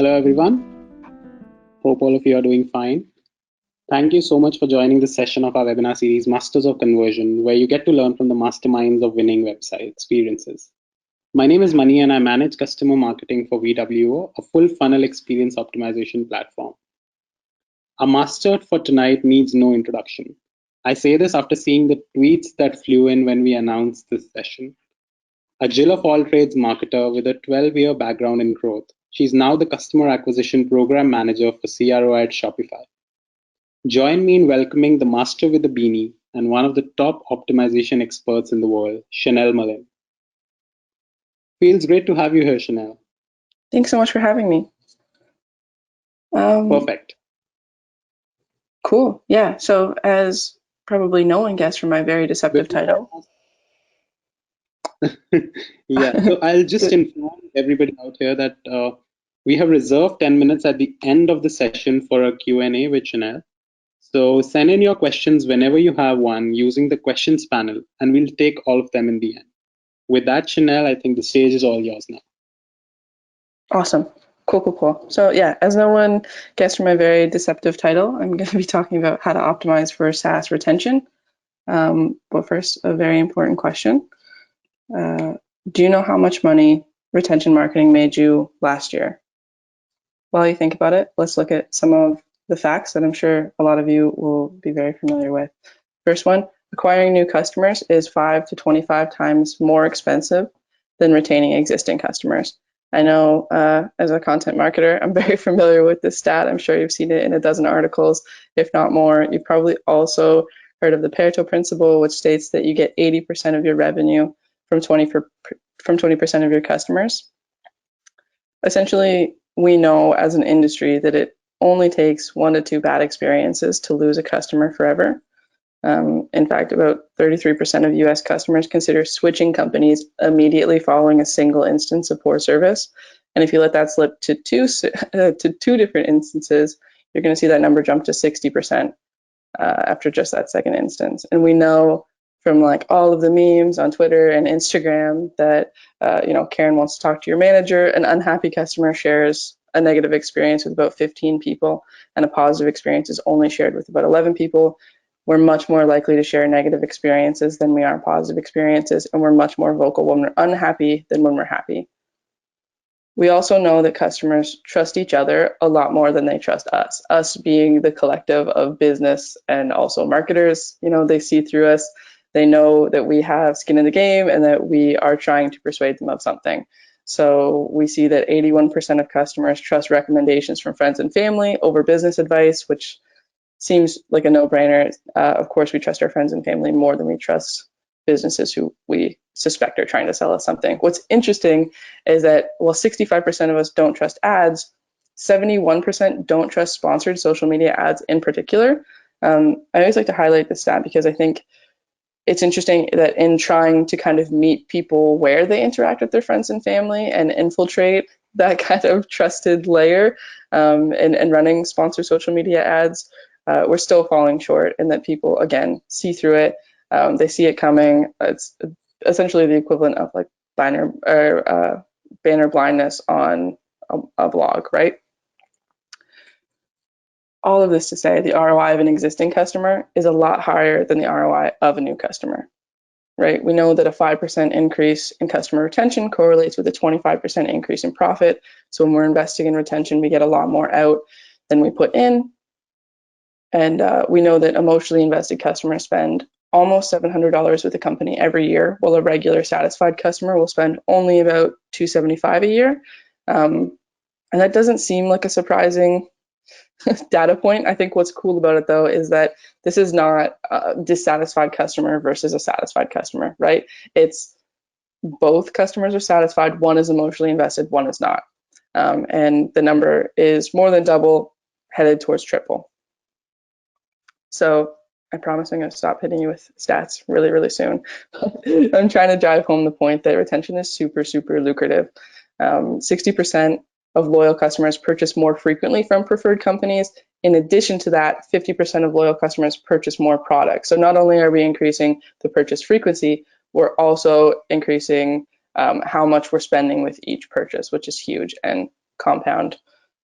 Hello, everyone. Hope all of you are doing fine. Thank you so much for joining this session of our webinar series, Masters of Conversion, where you get to learn from the masterminds of winning website experiences. My name is Mani, and I manage customer marketing for VWO, a full funnel experience optimization platform. Our master for tonight needs no introduction. I say this after seeing the tweets that flew in when we announced this session. A Jill of all trades marketer with a 12-year background in growth, she's now the Customer Acquisition Program Manager for CRO at Shopify. Join me in welcoming the master with the beanie and one of the top optimization experts in the world, Shanelle Mullen. Feels great to have you here, Shanelle. Thanks so much for having me. Perfect. Cool. Yeah. So as probably no one guessed from my very deceptive title. Yeah. So I'll just inform everybody out here that we have reserved 10 minutes at the end of the session for a Q&A with Shanelle. So send in your questions whenever you have one using the questions panel, and we'll take all of them in the end. With that, Shanelle, I think the stage is all yours now. Awesome. Cool. So yeah, as no one guessed from my very deceptive title, I'm going to be talking about how to optimize for SaaS retention. But first, a very important question. Do you know how much money retention marketing made you last year? While you think about it, let's look at some of the facts that I'm sure a lot of you will be very familiar with. First one, acquiring new customers is 5 to 25 times more expensive than retaining existing customers. I know as a content marketer, I'm very familiar with this stat. I'm sure you've seen it in a dozen articles, if not more. You've probably also heard of the Pareto Principle, which states that you get 80% of your revenue from 20% of your customers. Essentially, we know as an industry that it only takes 1 to 2 bad experiences to lose a customer forever. In fact, about 33% of US customers consider switching companies immediately following a single instance of poor service. And if you let that slip to two different instances, you're going to see that number jump to 60% after just that second instance. And we know from like all of the memes on Twitter and Instagram that Karen wants to talk to your manager. An unhappy customer shares a negative experience with about 15 people, and a positive experience is only shared with about 11 people. We're much more likely to share negative experiences than we are positive experiences, and we're much more vocal when we're unhappy than when we're happy. We also know that customers trust each other a lot more than they trust us being the collective of business and also marketers. They see through us. They know that we have skin in the game and that we are trying to persuade them of something. So we see that 81% of customers trust recommendations from friends and family over business advice, which seems like a no-brainer. Of course, we trust our friends and family more than we trust businesses who we suspect are trying to sell us something. What's interesting is that while 65% of us don't trust ads, 71% don't trust sponsored social media ads in particular. I always like to highlight this stat because I think it's interesting that in trying to kind of meet people where they interact with their friends and family and infiltrate that kind of trusted layer and running sponsored social media ads, we're still falling short, and that people, again, see through it. They see it coming. It's essentially the equivalent of like banner blindness on a blog, right? All of this to say the ROI of an existing customer is a lot higher than the ROI of a new customer, right? We know that a 5% increase in customer retention correlates with a 25% increase in profit. So when we're investing in retention, we get a lot more out than we put in. And we know that emotionally invested customers spend almost $700 with the company every year, while a regular satisfied customer will spend only about $275 a year. And that doesn't seem like a surprising data point. I think what's cool about it, though, is that this is not a dissatisfied customer versus a satisfied customer, right? It's both customers are satisfied. One is emotionally invested, one is not. And the number is more than double, headed towards triple. So I promise I'm going to stop hitting you with stats really, really soon. I'm trying to drive home the point that retention is super, super lucrative. 60% of loyal customers purchase more frequently from preferred companies. In addition to that, 50% of loyal customers purchase more products. So not only are we increasing the purchase frequency, we're also increasing how much we're spending with each purchase, which is huge and compound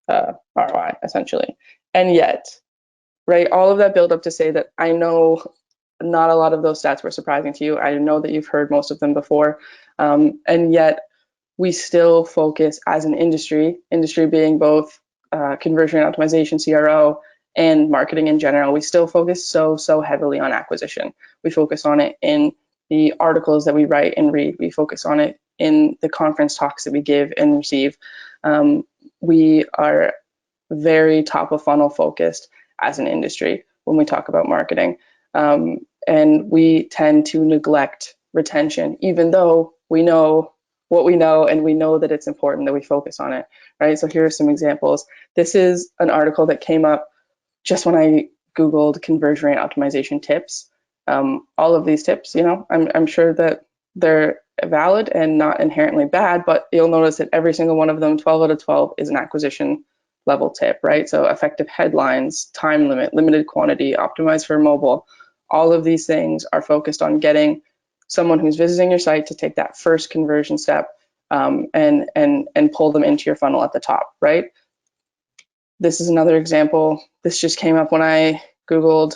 ROI, essentially. And yet, right, all of that build up to say that I know not a lot of those stats were surprising to you. I know that you've heard most of them before. And yet, we still focus as an industry being both conversion optimization, CRO, and marketing in general, we still focus so heavily on acquisition. We focus on it in the articles that we write and read. We focus on it in the conference talks that we give and receive. We are very top of funnel focused as an industry when we talk about marketing. And we tend to neglect retention, even though we know what we know and we know that it's important that we focus on it, right? So here are some examples. This is an article that came up just when I Googled conversion rate optimization tips. All of these tips, I'm sure that they're valid and not inherently bad, but you'll notice that every single one of them, 12 out of 12, is an acquisition level tip, right? So effective headlines, time limit, limited quantity, optimize for mobile. All of these things are focused on getting someone who's visiting your site to take that first conversion step and pull them into your funnel at the top, right? This is another example. This just came up when I Googled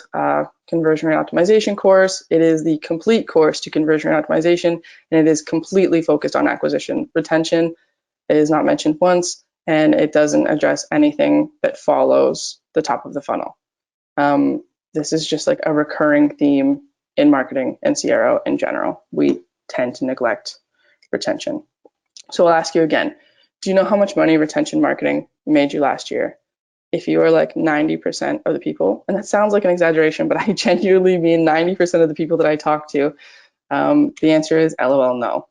conversion rate optimization course. It is the complete course to conversion rate optimization, and it is completely focused on acquisition. Retention is not mentioned once, and it doesn't address anything that follows the top of the funnel. This is just like a recurring theme in marketing and CRO in general. We tend to neglect retention. So I'll ask you again, do you know how much money retention marketing made you last year? If you are like 90% of the people, and that sounds like an exaggeration, but I genuinely mean 90% of the people that I talk to, the answer is LOL no.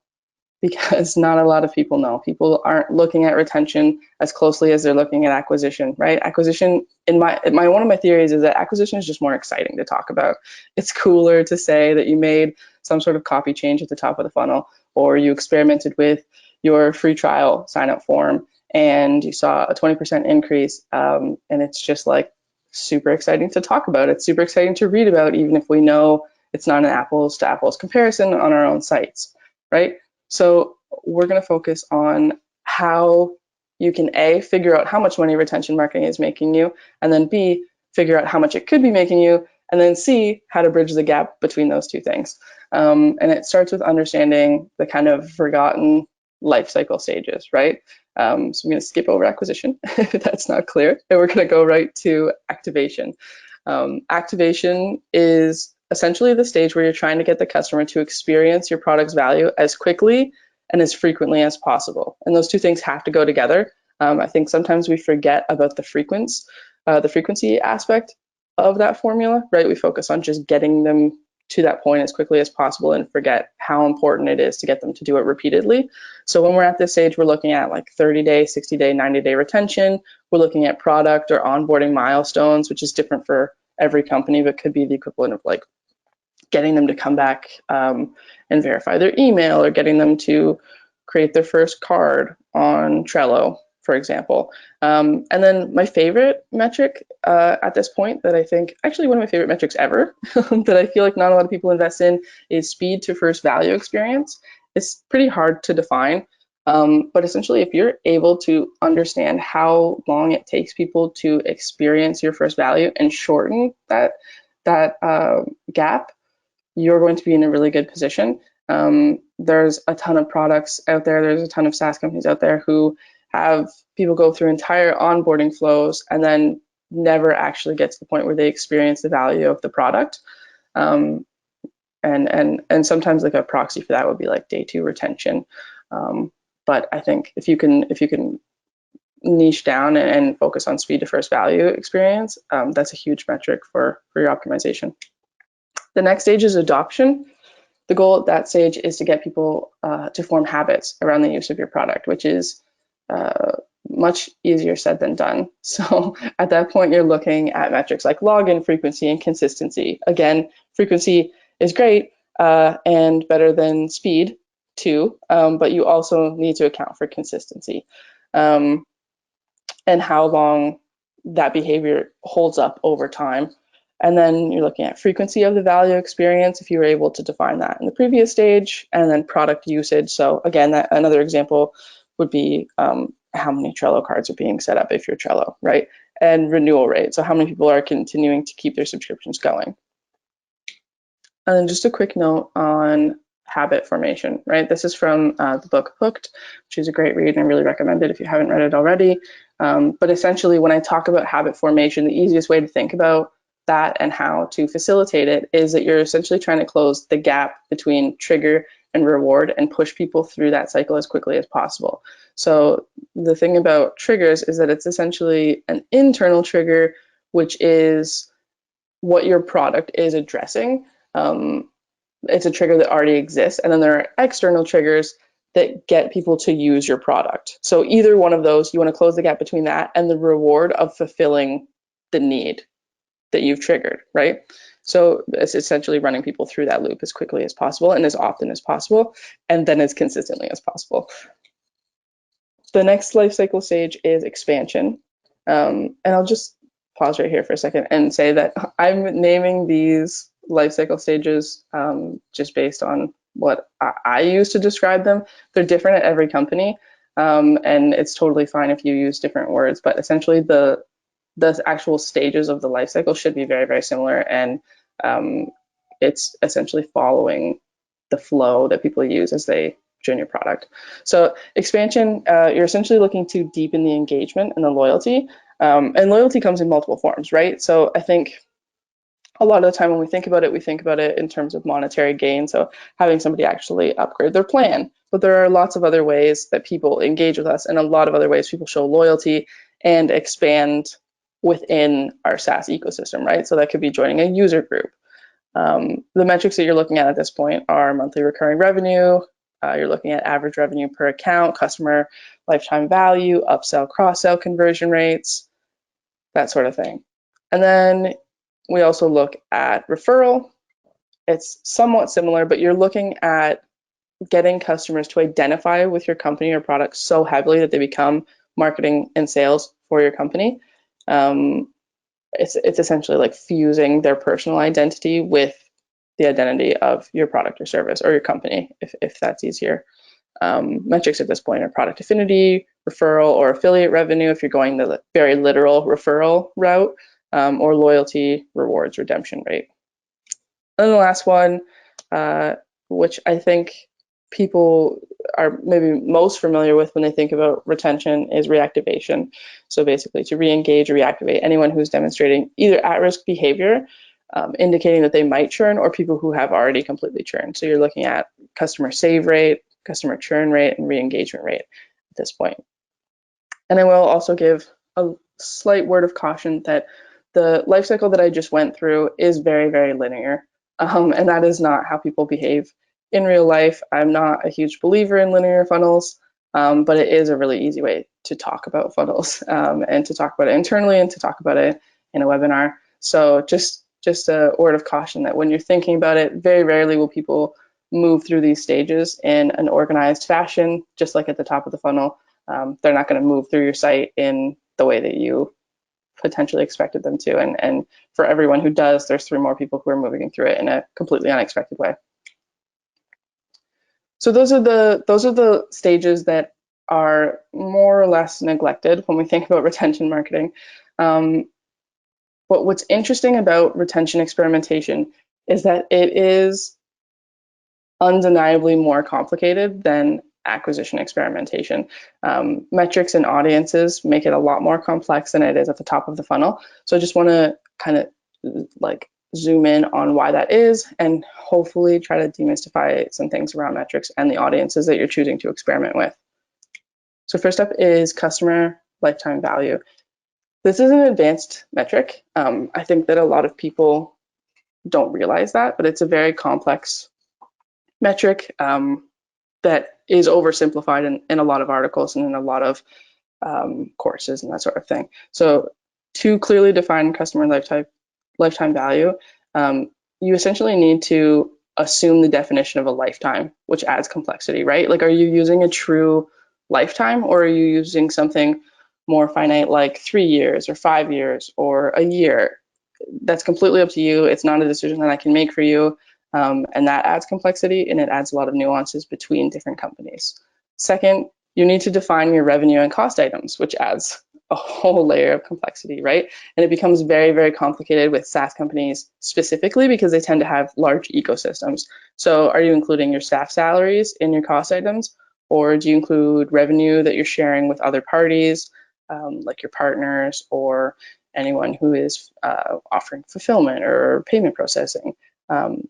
Because not a lot of people know. People aren't looking at retention as closely as they're looking at acquisition, right? Acquisition, one of my theories is that acquisition is just more exciting to talk about. It's cooler to say that you made some sort of copy change at the top of the funnel, or you experimented with your free trial sign-up form and you saw a 20% increase, and it's just like super exciting to talk about. It's super exciting to read about, even if we know it's not an apples to apples comparison on our own sites, right? So we're going to focus on how you can A, figure out how much money retention marketing is making you, and then B, figure out how much it could be making you, and then C, how to bridge the gap between those two things. And it starts with understanding the kind of forgotten life cycle stages, right? So I'm going to skip over acquisition if that's not clear, and we're going to go right to activation. Activation is essentially the stage where you're trying to get the customer to experience your product's value as quickly and as frequently as possible. And those two things have to go together. I think sometimes we forget about the frequency aspect of that formula, right? We focus on just getting them to that point as quickly as possible and forget how important it is to get them to do it repeatedly. So when we're at this stage, we're looking at like 30-day, 60-day, 90-day retention. We're looking at product or onboarding milestones, which is different for every company, but could be the equivalent of like getting them to come back and verify their email, or getting them to create their first card on Trello, for example. And then my favorite metric at this point, that I think, actually one of my favorite metrics ever, that I feel like not a lot of people invest in, is speed to first value experience. It's pretty hard to define, but essentially if you're able to understand how long it takes people to experience your first value and shorten that gap, you're going to be in a really good position. There's a ton of products out there. There's a ton of SaaS companies out there who have people go through entire onboarding flows and then never actually get to the point where they experience the value of the product. And sometimes like a proxy for that would be like day 2 retention. But I think if you can niche down and focus on speed to first value experience, that's a huge metric for your optimization. The next stage is adoption. The goal at that stage is to get people to form habits around the use of your product, which is much easier said than done. So at that point, you're looking at metrics like login frequency and consistency. Again, frequency is great and better than speed too, but you also need to account for consistency and how long that behavior holds up over time. And then you're looking at frequency of the value experience, if you were able to define that in the previous stage, and then product usage. So again, another example would be how many Trello cards are being set up if you're Trello, right? And renewal rate, so how many people are continuing to keep their subscriptions going. And then just a quick note on habit formation, right? This is from the book Hooked, which is a great read and I really recommend it if you haven't read it already. But essentially, when I talk about habit formation, the easiest way to think about that and how to facilitate it is that you're essentially trying to close the gap between trigger and reward and push people through that cycle as quickly as possible. So the thing about triggers is that it's essentially an internal trigger, which is what your product is addressing. It's a trigger that already exists. And then there are external triggers that get people to use your product. So either one of those, you want to close the gap between that and the reward of fulfilling the need that you've triggered, right? So it's essentially running people through that loop as quickly as possible and as often as possible, and then as consistently as possible. The next life cycle stage is expansion. And I'll just pause right here for a second and say that I'm naming these life cycle stages just based on what I use to describe them. They're different at every company, and it's totally fine if you use different words, but essentially the actual stages of the life cycle should be very, very similar, and it's essentially following the flow that people use as they join your product. So expansion, you're essentially looking to deepen the engagement and the loyalty, and loyalty comes in multiple forms, right? So I think a lot of the time when we think about it in terms of monetary gain, so having somebody actually upgrade their plan. But there are lots of other ways that people engage with us, and a lot of other ways people show loyalty and expand within our SaaS ecosystem, right? So that could be joining a user group. The metrics that you're looking at this point are monthly recurring revenue. You're looking at average revenue per account, customer lifetime value, upsell, cross-sell conversion rates, that sort of thing. And then we also look at referral. It's somewhat similar, but you're looking at getting customers to identify with your company or product so heavily that they become marketing and sales for your company. It's essentially like fusing their personal identity with the identity of your product or service or your company, if that's easier. Metrics at this point are product affinity, referral or affiliate revenue if you're going the very literal referral route, or loyalty, rewards, redemption rate. And then the last one, which I think people are maybe most familiar with when they think about retention, is reactivation. So basically to re-engage or reactivate anyone who's demonstrating either at-risk behavior, indicating that they might churn, or people who have already completely churned. So you're looking at customer save rate, customer churn rate, and re-engagement rate at this point. And I will also give a slight word of caution that the life cycle that I just went through is very, very linear. And that is not how people behave in real life. I'm not a huge believer in linear funnels, but it is a really easy way to talk about funnels, and to talk about it internally and to talk about it in a webinar. So just a word of caution that when you're thinking about it, very rarely will people move through these stages in an organized fashion, just like at the top of the funnel. They're not going to move through your site in the way that you potentially expected them to. And for everyone who does, there's 3 more people who are moving through it in a completely unexpected way. So those are the stages that are more or less neglected when we think about retention marketing. But what's interesting about retention experimentation is that it is undeniably more complicated than acquisition experimentation. Metrics and audiences make it a lot more complex than it is at the top of the funnel. So I just want to kind of like zoom in on why that is and hopefully try to demystify some things around metrics and the audiences that you're choosing to experiment with. So first up is customer lifetime value. This is an advanced metric. I think that a lot of people don't realize that, but it's a very complex metric that is oversimplified in a lot of articles and in a lot of courses and that sort of thing. So to clearly define customer lifetime value, you essentially need to assume the definition of a lifetime, which adds complexity, right? Like, are you using a true lifetime, or are you using something more finite like 3 years or 5 years or a year? That's completely up to you. It's not a decision that I can make for you. And that adds complexity, and it adds a lot of nuances between different companies. Second, You need to define your revenue and cost items, which adds a whole layer of complexity, right? And it becomes very, very complicated with SaaS companies specifically because they tend to have large ecosystems. So are you including your staff salaries in your cost items? Or do you include revenue that you're sharing with other parties, like your partners or anyone who is offering fulfillment or payment processing?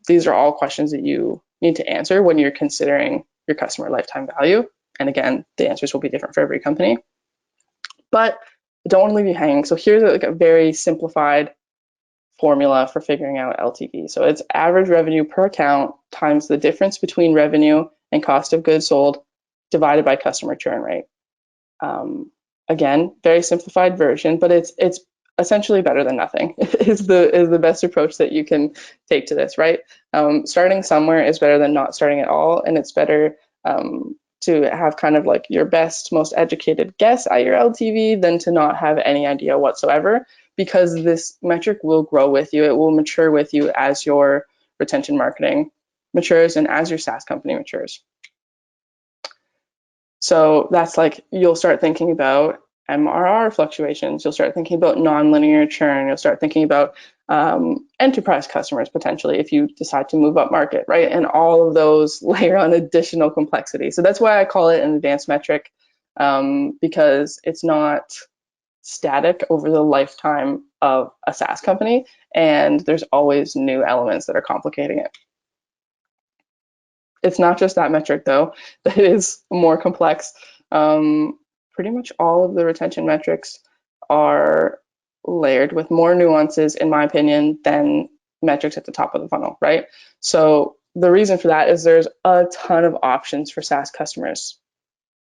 These are all questions that you need to answer when you're considering your customer lifetime value. And again, the answers will be different for every company. But I don't want to leave you hanging. So here's a very simplified formula for figuring out LTV. So it's average revenue per account times the difference between revenue and cost of goods sold divided by customer churn rate. Again, very simplified version, but it's essentially better than nothing is the best approach that you can take to this, right? Starting somewhere is better than not starting at all, and it's better to have kind of like your best, most educated guess at your LTV than to not have any idea whatsoever, because this metric will grow with you. It will mature with you as your retention marketing matures and as your SaaS company matures. So that's like, you'll start thinking about MRR fluctuations. You'll start thinking about nonlinear churn. You'll start thinking about enterprise customers potentially if you decide to move up market, right? And all of those layer on additional complexity. So that's why I call it an advanced metric, because it's not static over the lifetime of a SaaS company, and there's always new elements that are complicating it. It's not just that metric though, that is more complex. Pretty much all of the retention metrics are layered with more nuances, in my opinion, than metrics at the top of the funnel, right? So the reason for that is there's a ton of options for SaaS customers.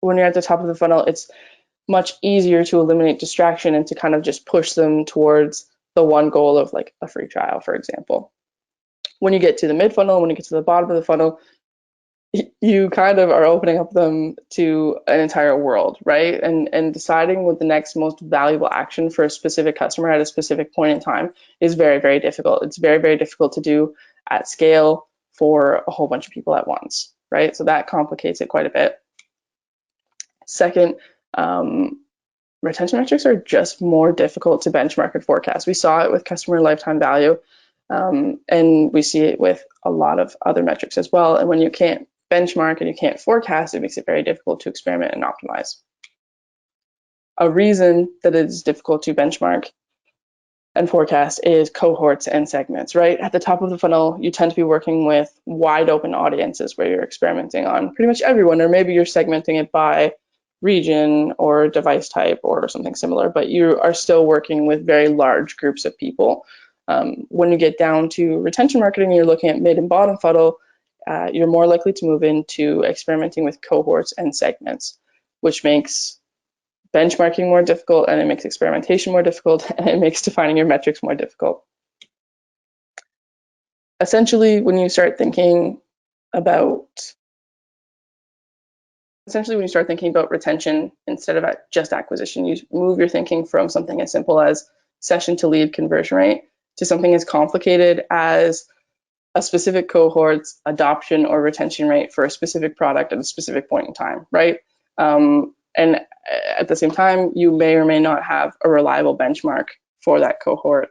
When you're at the top of the funnel, it's much easier to eliminate distraction and to kind of just push them towards the one goal of like a free trial, for example. When you get to the mid funnel, when you get to the bottom of the funnel, you kind of are opening up them to an entire world, right? And deciding what the next most valuable action for a specific customer at a specific point in time is very, very difficult. It's very, very difficult to do at scale for a whole bunch of people at once, right? So that complicates it quite a bit. Second, retention metrics are just more difficult to benchmark and forecast. We saw it with customer lifetime value, and we see it with a lot of other metrics as well. And when you can't benchmark and you can't forecast, it makes it very difficult to experiment and optimize. A reason that it is difficult to benchmark and forecast is cohorts and segments, right? At the top of the funnel, you tend to be working with wide open audiences where you're experimenting on pretty much everyone, or maybe you're segmenting it by region or device type or something similar, but you are still working with very large groups of people. When you get down to retention marketing, you're looking at mid and bottom funnel, you're more likely to move into experimenting with cohorts and segments, which makes benchmarking more difficult, and it makes experimentation more difficult, and it makes defining your metrics more difficult. Essentially, when you start thinking about retention instead of just acquisition, you move your thinking from something as simple as session to lead conversion rate to something as complicated as a specific cohort's adoption or retention rate for a specific product at a specific point in time, right? And at the same time, you may or may not have a reliable benchmark for that cohort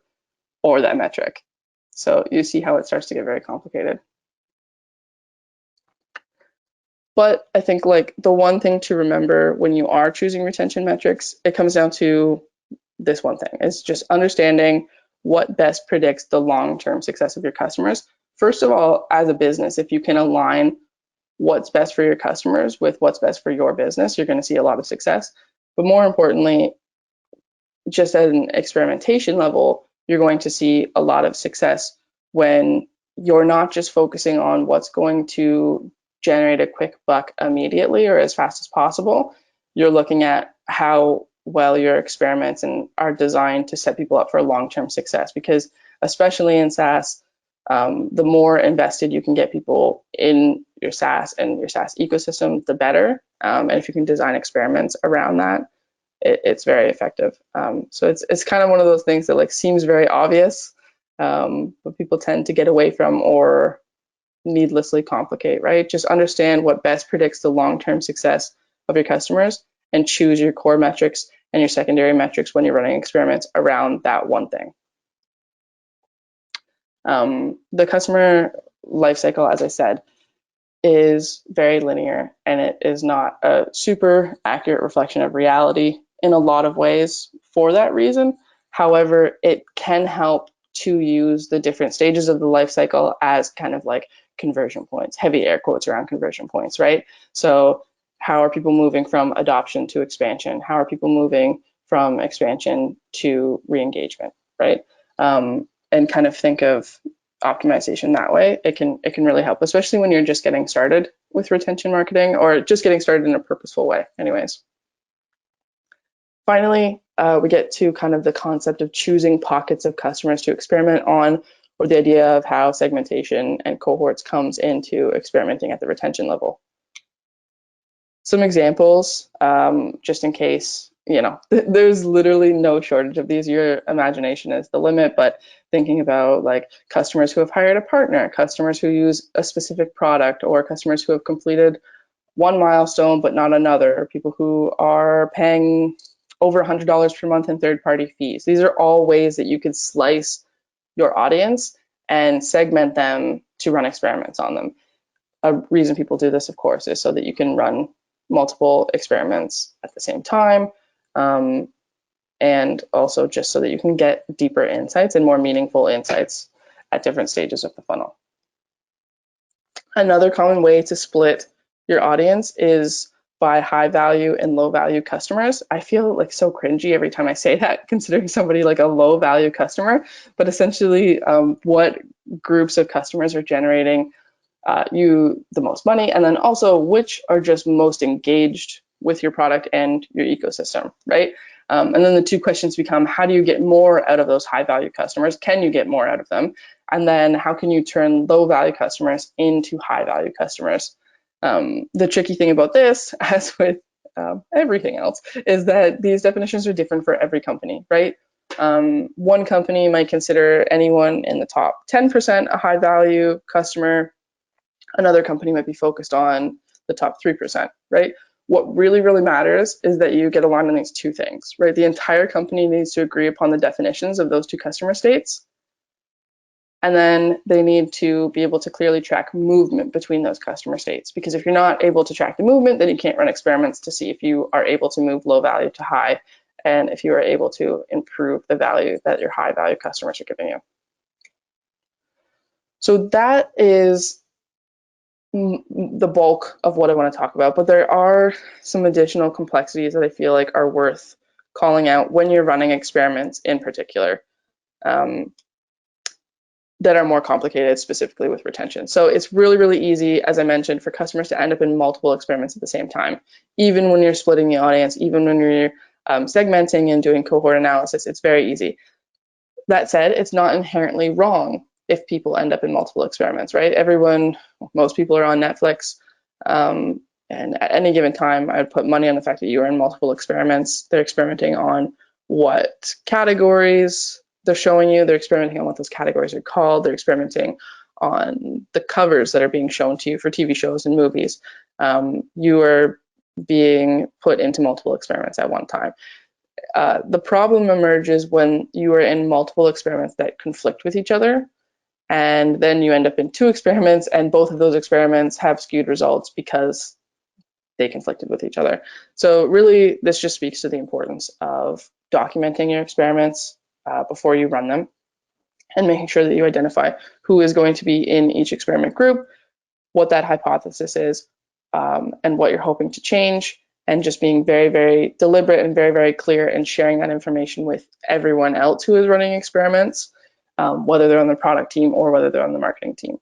or that metric. So you see how it starts to get very complicated. But I think like the one thing to remember when you are choosing retention metrics, it comes down to this one thing. It's just understanding what best predicts the long-term success of your customers. First of all, as a business, if you can align what's best for your customers with what's best for your business, you're going to see a lot of success. But more importantly, just at an experimentation level, you're going to see a lot of success when you're not just focusing on what's going to generate a quick buck immediately or as fast as possible. You're looking at how well your experiments and are designed to set people up for long-term success, because especially in SaaS, the more invested you can get people in your SaaS and your SaaS ecosystem, the better. And if you can design experiments around that, it's very effective. So it's kind of one of those things that like seems very obvious, but people tend to get away from or needlessly complicate, right? Just understand what best predicts the long-term success of your customers and choose your core metrics and your secondary metrics when you're running experiments around that one thing. The customer lifecycle, as I said, is very linear, and it is not a super accurate reflection of reality in a lot of ways for that reason. However, it can help to use the different stages of the life cycle as kind of like conversion points, heavy air quotes around conversion points, right? So how are people moving from adoption to expansion? How are people moving from expansion to re-engagement, right? And kind of think of optimization that way. It can really help, especially when you're just getting started with retention marketing or just getting started in a purposeful way anyways. Finally, we get to kind of the concept of choosing pockets of customers to experiment on, or the idea of how segmentation and cohorts comes into experimenting at the retention level. Some examples, just in case, you know, there's literally no shortage of these. Your imagination is the limit, but thinking about like customers who have hired a partner, customers who use a specific product, or customers who have completed one milestone but not another, or people who are paying over $100 per month in third-party fees. These are all ways that you could slice your audience and segment them to run experiments on them. A reason people do this, of course, is so that you can run multiple experiments at the same time, and also just so that you can get deeper insights and more meaningful insights at different stages of the funnel. Another common way to split your audience is by high value and low value customers. I feel like so cringy every time I say that, considering somebody like a low value customer, but essentially what groups of customers are generating you the most money, and then also which are just most engaged with your product and your ecosystem, right? And then the two questions become, how do you get more out of those high value customers? Can you get more out of them? And then how can you turn low value customers into high value customers? The tricky thing about this, as with everything else, is that these definitions are different for every company, right? One company might consider anyone in the top 10% a high value customer. Another company might be focused on the top 3%, right? What really, really matters is that you get aligned on these two things, right? The entire company needs to agree upon the definitions of those two customer states. And then they need to be able to clearly track movement between those customer states. Because if you're not able to track the movement, then you can't run experiments to see if you are able to move low value to high, and if you are able to improve the value that your high value customers are giving you. So that is the bulk of what I want to talk about, but there are some additional complexities that I feel like are worth calling out when you're running experiments in particular, that are more complicated, specifically with retention. So it's really, really easy, as I mentioned, for customers to end up in multiple experiments at the same time. Even when you're splitting the audience, even when you're segmenting and doing cohort analysis, it's very easy. That said, it's not inherently wrong if people end up in multiple experiments, right? Most people are on Netflix, and at any given time, I would put money on the fact that you are in multiple experiments. They're experimenting on what categories they're showing you. They're experimenting on what those categories are called. They're experimenting on the covers that are being shown to you for TV shows and movies. You are being put into multiple experiments at one time. The problem emerges when you are in multiple experiments that conflict with each other, and then you end up in two experiments, and both of those experiments have skewed results because they conflicted with each other. So really, this just speaks to the importance of documenting your experiments before you run them, and making sure that you identify who is going to be in each experiment group, what that hypothesis is, and what you're hoping to change, and just being very, very deliberate and very, very clear and sharing that information with everyone else who is running experiments, whether they're on the product team or whether they're on the marketing team.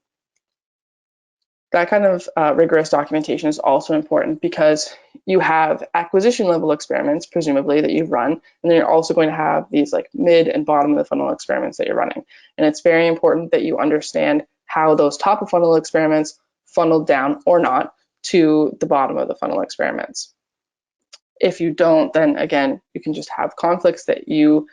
That kind of rigorous documentation is also important because you have acquisition level experiments, presumably, that you've run, and then you're also going to have these like mid and bottom of the funnel experiments that you're running. And it's very important that you understand how those top of funnel experiments funnel down or not to the bottom of the funnel experiments. If you don't, then again, you can just have conflicts that you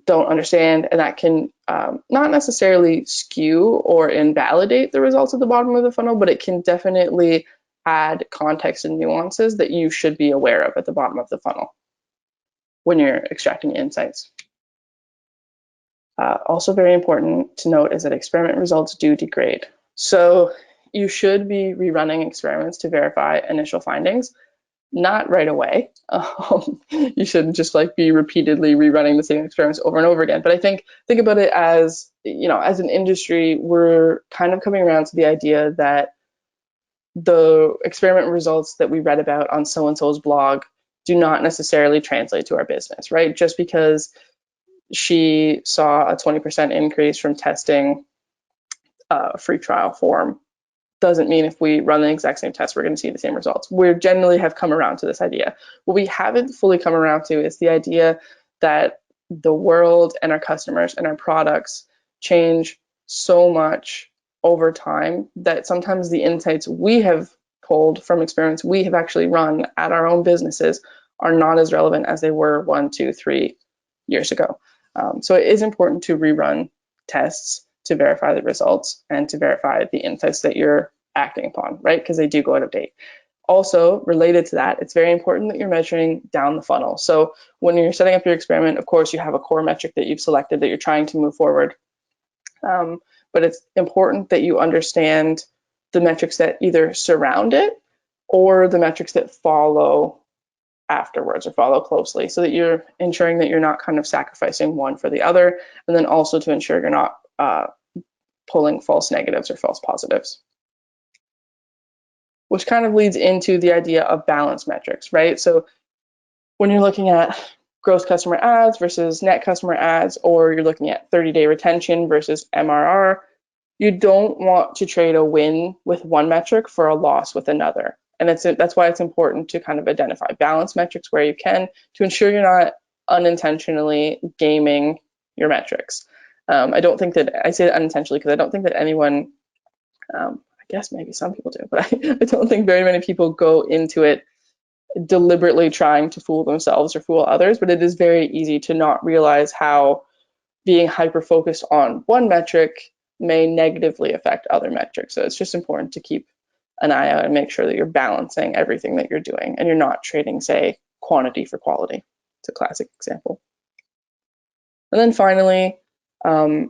don't understand, and that can not necessarily skew or invalidate the results at the bottom of the funnel, but it can definitely add context and nuances that you should be aware of at the bottom of the funnel when you're extracting insights. Also very important to note is that experiment results do degrade. So you should be rerunning experiments to verify initial findings, not right away. You shouldn't just like be repeatedly rerunning the same experiments over and over again. But I think about it as, you know, as an industry, we're kind of coming around to the idea that the experiment results that we read about on so-and-so's blog do not necessarily translate to our business, right? Just because she saw a 20% increase from testing a free trial form doesn't mean if we run the exact same test, we're going to see the same results. We generally have come around to this idea. What we haven't fully come around to is the idea that the world and our customers and our products change so much over time that sometimes the insights we have pulled from experiments we have actually run at our own businesses are not as relevant as they were 1, 2, 3 years ago. So it is important to rerun tests to verify the results and to verify the insights that you're acting upon, right? Because they do go out of date. Also, related to that, it's very important that you're measuring down the funnel. So when you're setting up your experiment, of course, you have a core metric that you've selected that you're trying to move forward. But it's important that you understand the metrics that either surround it or the metrics that follow afterwards or follow closely, so that you're ensuring that you're not kind of sacrificing one for the other, and then also to ensure you're not pulling false negatives or false positives. Which kind of leads into the idea of balance metrics, right? So when you're looking at gross customer adds versus net customer adds, or you're looking at 30-day retention versus MRR, you don't want to trade a win with one metric for a loss with another. And that's why it's important to kind of identify balance metrics where you can, to ensure you're not unintentionally gaming your metrics. I don't think that, I say it unintentionally because I don't think that anyone, I guess maybe some people do, but I don't think very many people go into it deliberately trying to fool themselves or fool others, but it is very easy to not realize how being hyper-focused on one metric may negatively affect other metrics. So it's just important to keep an eye out and make sure that you're balancing everything that you're doing and you're not trading, say, quantity for quality. It's a classic example. And then finally,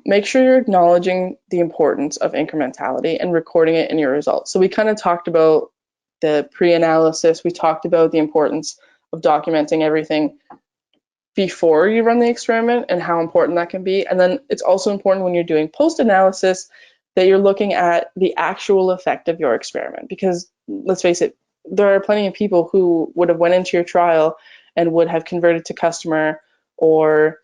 make sure you're acknowledging the importance of incrementality and recording it in your results. So we kind of talked about the pre-analysis. We talked about the importance of documenting everything before you run the experiment and how important that can be. And then it's also important when you're doing post-analysis that you're looking at the actual effect of your experiment, because let's face it, there are plenty of people who would have went into your trial and would have converted to customer or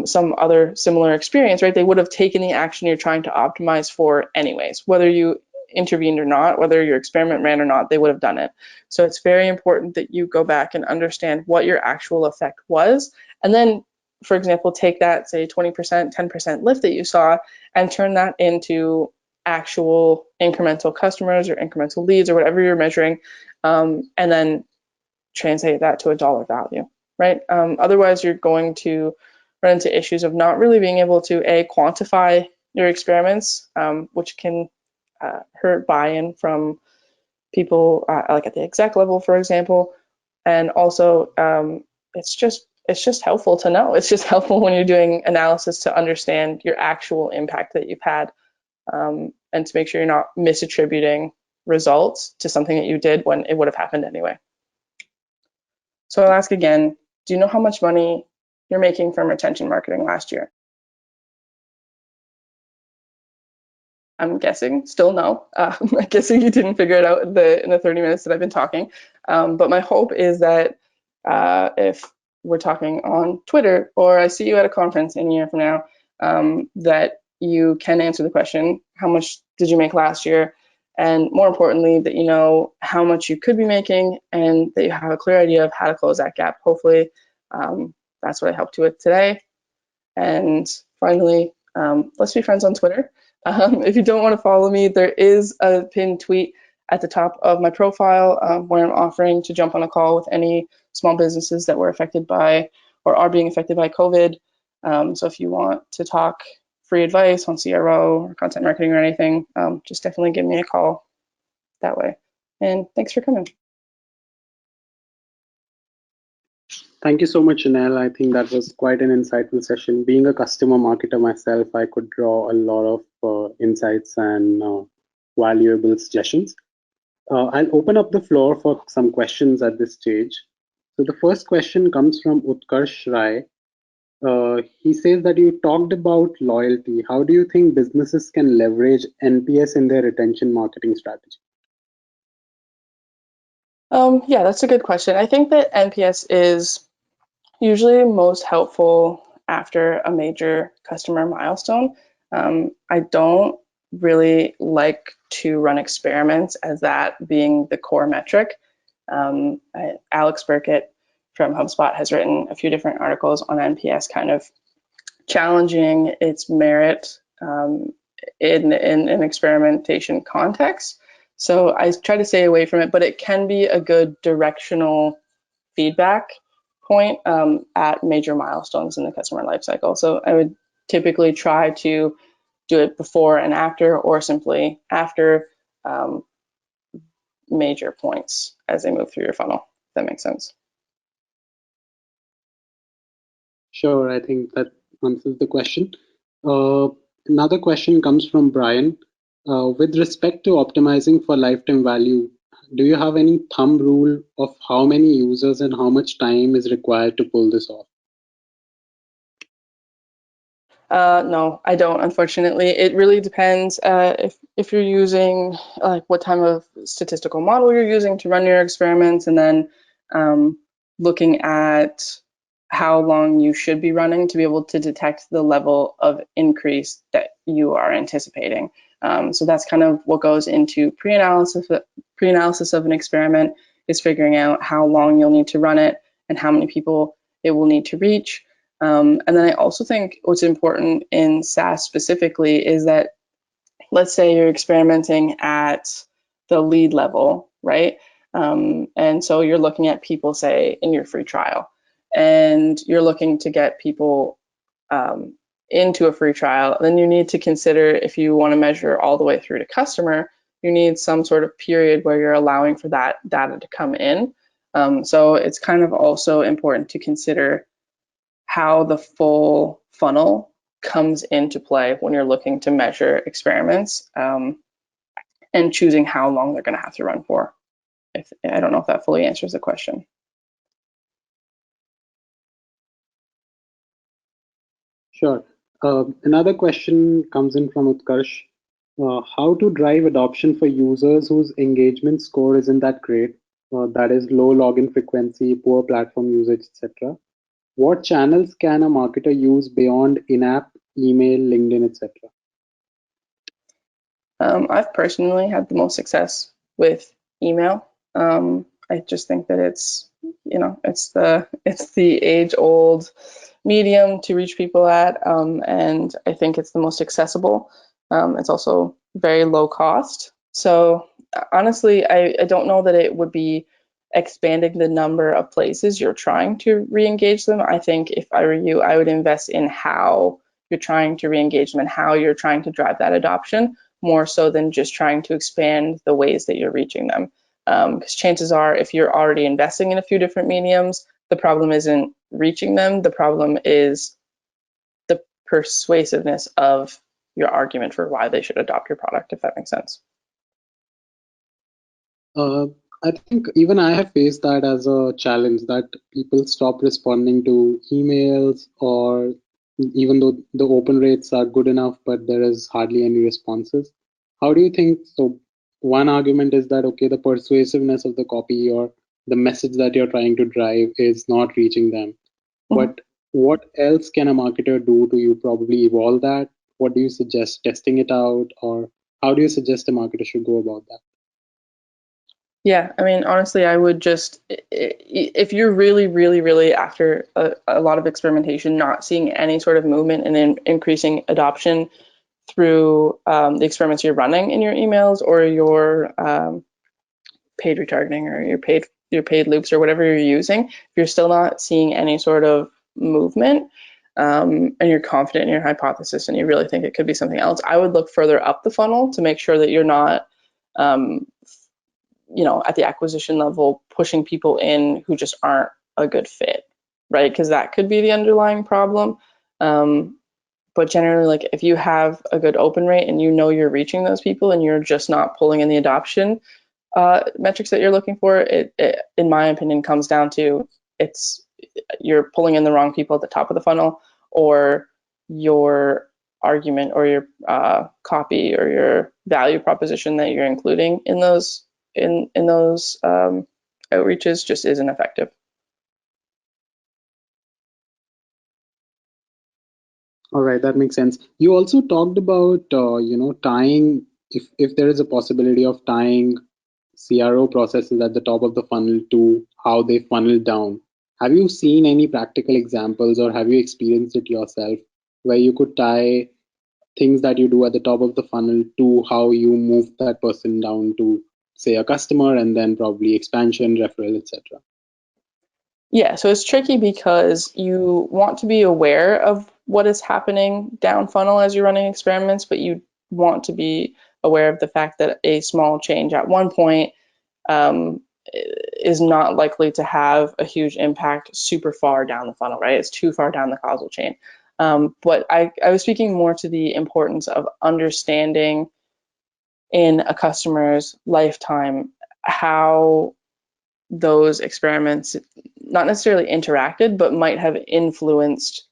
some other similar experience, right? They would have taken the action you're trying to optimize for anyways, whether you intervened or not, whether your experiment ran or not, they would have done it. So it's very important that you go back and understand what your actual effect was, and then, for example, take that, say, 20%, 10% lift that you saw and turn that into actual incremental customers or incremental leads or whatever you're measuring, and then translate that to a dollar value, right? Otherwise, you're going to run into issues of not really being able to, A, quantify your experiments, which can hurt buy-in from people like at the exec level, for example, and also it's just helpful to know. It's just helpful when you're doing analysis to understand your actual impact that you've had, and to make sure you're not misattributing results to something that you did when it would have happened anyway. So I'll ask again, do you know how much money you're making from retention marketing last year? I'm guessing still no. I'm guessing you didn't figure it out in the 30 minutes that I've been talking. But my hope is that if we're talking on Twitter or I see you at a conference in a year from now, that you can answer the question, how much did you make last year? And more importantly, that you know how much you could be making and that you have a clear idea of how to close that gap. Hopefully, that's what I helped you with today. And finally, let's be friends on Twitter. If you don't want to follow me, there is a pinned tweet at the top of my profile where I'm offering to jump on a call with any small businesses that were affected by or are being affected by COVID. So if you want to talk free advice on CRO or content marketing or anything, just definitely give me a call that way. And thanks for coming. Thank you so much, Shanelle. I think that was quite an insightful session. Being a customer marketer myself, I could draw a lot of insights and valuable suggestions. I'll open up the floor for some questions at this stage. So the first question comes from Utkarsh Rai. He says that you talked about loyalty. How do you think businesses can leverage NPS in their retention marketing strategy? Yeah, that's a good question. I think that NPS is usually most helpful after a major customer milestone. I don't really like to run experiments as that being the core metric. Alex Burkett from HubSpot has written a few different articles on NPS, kind of challenging its merit in an experimentation context. So I try to stay away from it, but it can be a good directional feedback point at major milestones in the customer lifecycle. So I would typically try to do it before and after, or simply after major points as they move through your funnel, if that makes sense. Sure, I think that answers the question. Another question comes from Brian. With respect to optimizing for lifetime value, do you have any thumb rule of how many users and how much time is required to pull this off? No, I don't, unfortunately. It really depends if you're using what type of statistical model you're using to run your experiments, and then looking at how long you should be running to be able to detect the level of increase that you are anticipating. So that's kind of what goes into pre-analysis of an experiment, is figuring out how long you'll need to run it and how many people it will need to reach. And then I also think what's important in SaaS specifically is that, let's say you're experimenting at the lead level, right? And so you're looking at people, say, in your free trial, and you're looking to get people into a free trial. Then you need to consider, if you want to measure all the way through to customer, you need some sort of period where you're allowing for that data to come in. So it's kind of also important to consider how the full funnel comes into play when you're looking to measure experiments, and choosing how long they're going to have to run for. I don't know if that fully answers the question. Sure. Another question comes in from Utkarsh. How to drive adoption for users whose engagement score isn't that great? That is low login frequency, poor platform usage, etc. What channels can a marketer use beyond in-app, email, LinkedIn, etc.? I've personally had the most success with email. I just think that it's the age-old medium to reach people at, and I think it's the most accessible. It's also very low cost. So honestly, I don't know that it would be expanding the number of places you're trying to re-engage them. I think if I were you, I would invest in how you're trying to re-engage them and how you're trying to drive that adoption, more so than just trying to expand the ways that you're reaching them. Because chances are, if you're already investing in a few different mediums, the problem isn't reaching them. The problem is the persuasiveness of your argument for why they should adopt your product, if that makes sense. I think even I have faced that as a challenge, that people stop responding to emails, or even though the open rates are good enough, but there is hardly any responses. How do you think? So one argument is that, okay, the persuasiveness of the copy or the message that you're trying to drive is not reaching them. But what else can a marketer do to you probably evolve that? What do you suggest? Testing it out, or how do you suggest a marketer should go about that? Yeah, I mean, honestly, I would just, if you're really, really, really after a lot of experimentation, not seeing any sort of movement and then increasing adoption through the experiments you're running in your emails or your paid retargeting or your paid loops or whatever you're using, if you're still not seeing any sort of movement, and you're confident in your hypothesis and you really think it could be something else, I would look further up the funnel to make sure that you're not at the acquisition level, pushing people in who just aren't a good fit, right? Because that could be the underlying problem. But generally, like if you have a good open rate and you're reaching those people and you're just not pulling in the adoption metrics that you're looking for, it in my opinion comes down to you're pulling in the wrong people at the top of the funnel, or your argument or your copy or your value proposition that you're including in those outreaches just isn't effective. All right, that makes sense. You also talked about tying, if there is a possibility of tying CRO processes at the top of the funnel to how they funnel down. Have you seen any practical examples, or have you experienced it yourself, where you could tie things that you do at the top of the funnel to how you move that person down to, say, a customer, and then probably expansion, referral, etc.? Yeah, so it's tricky because you want to be aware of what is happening down funnel as you're running experiments, but you want to be aware of the fact that a small change at one point is not likely to have a huge impact super far down the funnel, right? It's too far down the causal chain. But I was speaking more to the importance of understanding in a customer's lifetime how those experiments not necessarily interacted, but might have influenced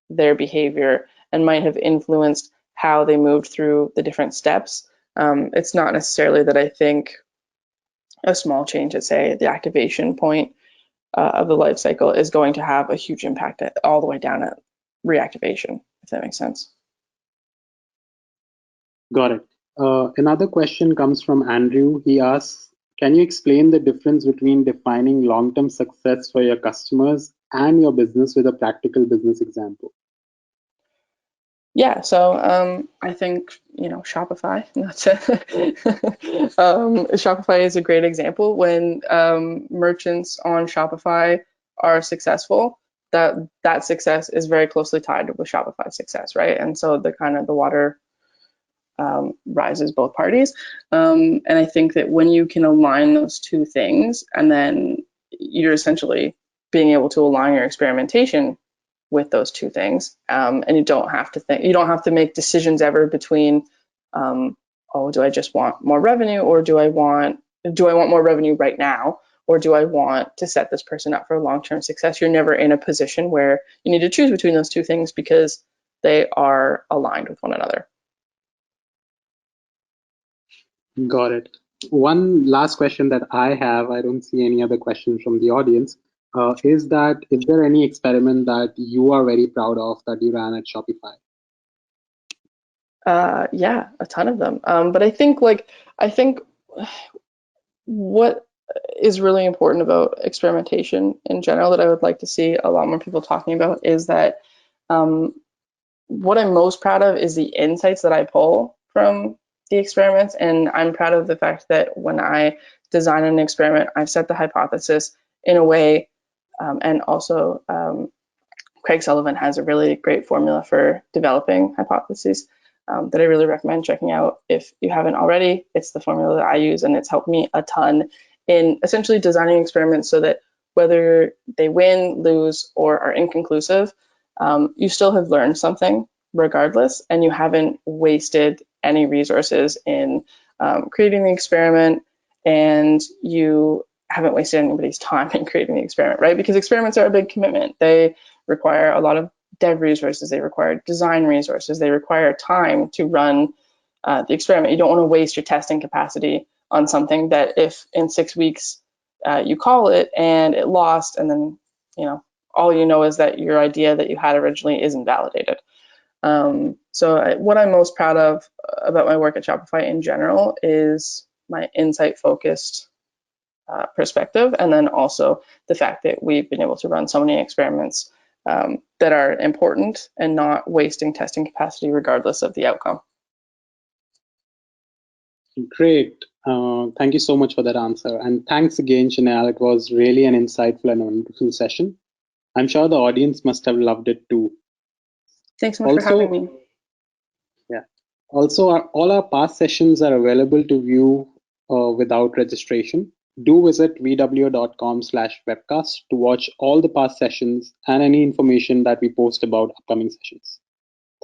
their behavior and might have influenced how they moved through the different steps. It's not necessarily that I think a small change at, say, the activation point of the life cycle is going to have a huge impact all the way down at reactivation, if that makes sense. Got it. Another question comes from Andrew. He asks, can you explain the difference between defining long-term success for your customers and your business with a practical business example? Yeah, so I think Shopify. Shopify is a great example. When merchants on Shopify are successful, that success is very closely tied with Shopify's success, right? And so the water rises both parties. And I think that when you can align those two things, and then you're essentially being able to align your experimentation with those two things, and you don't have to make decisions ever between do I just want more revenue, or do I want more revenue right now, or do I want to set this person up for long-term success? You're never in a position where you need to choose between those two things because they are aligned with one another. Got it. One last question that I have, I don't see any other questions from the audience, is there any experiment that you are very proud of that you ran at Shopify? Yeah, a ton of them. But I think what is really important about experimentation in general that I would like to see a lot more people talking about is that what I'm most proud of is the insights that I pull from the experiments. And I'm proud of the fact that when I design an experiment, I've set the hypothesis in a way, and also Craig Sullivan has a really great formula for developing hypotheses that I really recommend checking out if you haven't already. It's the formula that I use, and it's helped me a ton in essentially designing experiments so that whether they win, lose, or are inconclusive, you still have learned something regardless, and you haven't wasted any resources in creating the experiment, and you haven't wasted anybody's time in creating the experiment, right? Because experiments are a big commitment. They require a lot of dev resources, they require design resources, they require time to run the experiment. You don't want to waste your testing capacity on something that if in 6 weeks you call it and it lost, and then all you know is that your idea that you had originally isn't validated. So what I'm most proud of about my work at Shopify in general is my insight-focused perspective, and then also the fact that we've been able to run so many experiments that are important and not wasting testing capacity regardless of the outcome. Great. Thank you so much for that answer. And thanks again, Shanelle. It was really an insightful and wonderful session. I'm sure the audience must have loved it too. Thanks so much for having me. Yeah. Also, all our past sessions are available to view without registration. Do visit vwo.com/webcast to watch all the past sessions and any information that we post about upcoming sessions.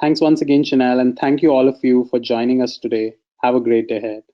Thanks once again, Shanelle, and thank you all of you for joining us today. Have a great day ahead.